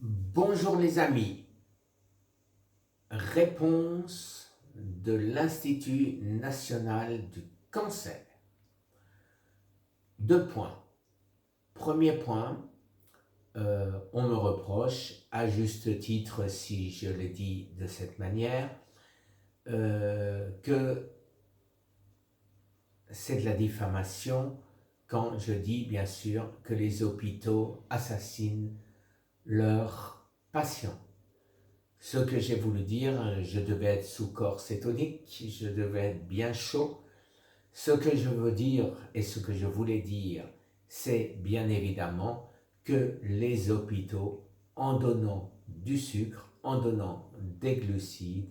Bonjour les amis, réponse de l'Institut national du cancer. 2 points. Premier point, on me reproche, à juste titre si je le dis de cette manière, que c'est de la diffamation quand je dis bien sûr que les hôpitaux assassinent leurs patients. Ce que j'ai voulu dire, je devais être sous corps cétonique, je devais être bien chaud. Ce que je veux dire et ce que je voulais dire, c'est bien évidemment que les hôpitaux, en donnant du sucre, en donnant des glucides,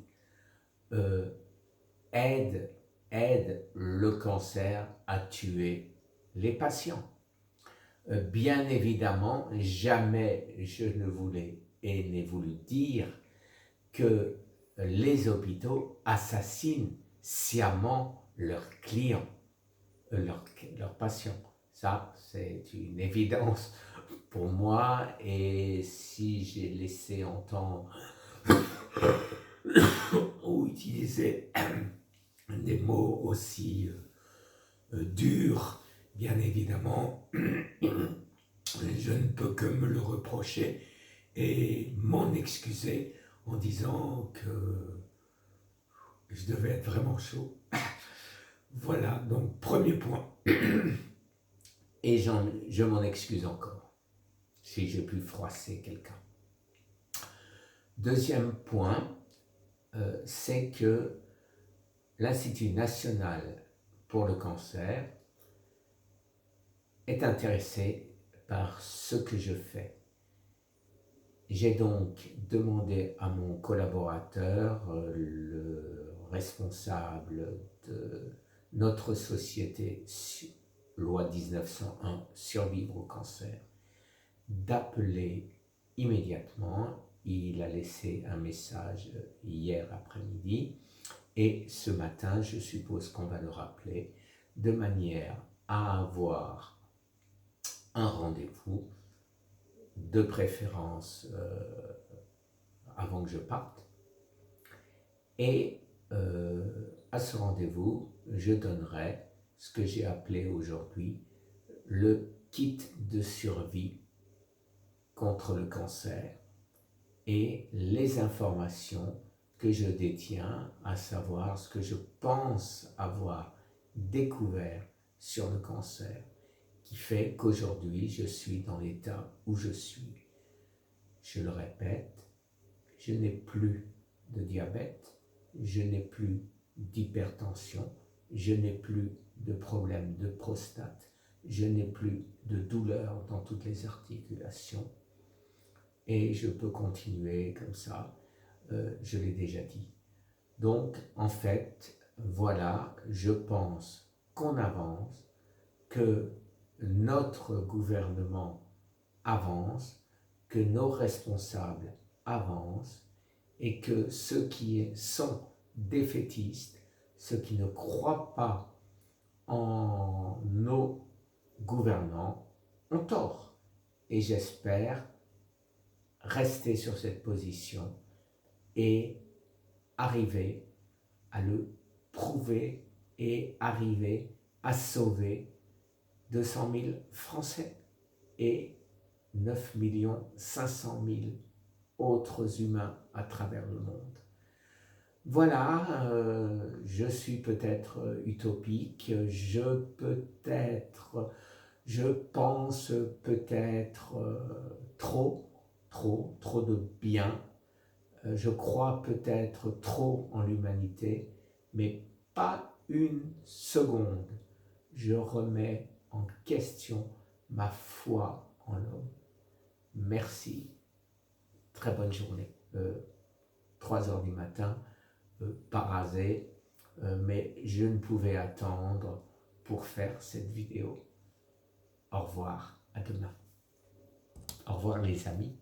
aident le cancer à tuer les patients. Bien évidemment, jamais je ne voulais et n'ai voulu dire que les hôpitaux assassinent sciemment leurs clients, leurs patients. Ça, c'est une évidence pour moi, et si j'ai laissé entendre ou utiliser des mots aussi durs, bien évidemment, je ne peux que me le reprocher et m'en excuser en disant que je devais être vraiment chaud. Voilà, donc premier point. Et je m'en excuse encore si j'ai pu froisser quelqu'un. Deuxième point, c'est que l'Institut national pour le cancer est intéressé par ce que je fais. J'ai donc demandé à mon collaborateur, le responsable de notre société loi 1901 survivre au cancer, d'appeler immédiatement. Il a laissé un message hier après-midi et ce matin, je suppose qu'on va le rappeler, de manière à avoir un rendez-vous, de préférence avant que je parte. Et à ce rendez-vous, je donnerai ce que j'ai appelé aujourd'hui le kit de survie contre le cancer et les informations que je détiens, à savoir ce que je pense avoir découvert sur le cancer, qui fait qu'aujourd'hui je suis dans l'état où je suis. Je le répète, je n'ai plus de diabète, je n'ai plus d'hypertension, je n'ai plus de problème de prostate, je n'ai plus de douleur dans toutes les articulations et je peux continuer comme ça, je l'ai déjà dit. Donc en fait, voilà, je pense qu'on avance, que notre gouvernement avance, que nos responsables avancent et que ceux qui sont défaitistes, ceux qui ne croient pas en nos gouvernants, ont tort. Et j'espère rester sur cette position et arriver à le prouver et arriver à sauver 200 000 Français et 9 500 000 autres humains à travers le monde. Voilà, je suis peut-être utopique, je pense peut-être trop de bien, je crois peut-être trop en l'humanité, mais pas une seconde je remets en question ma foi en l'homme. Merci, très bonne journée. 3 heures du matin, pas rasé, mais je ne pouvais attendre pour faire cette vidéo. Au revoir, à demain. Au revoir les amis.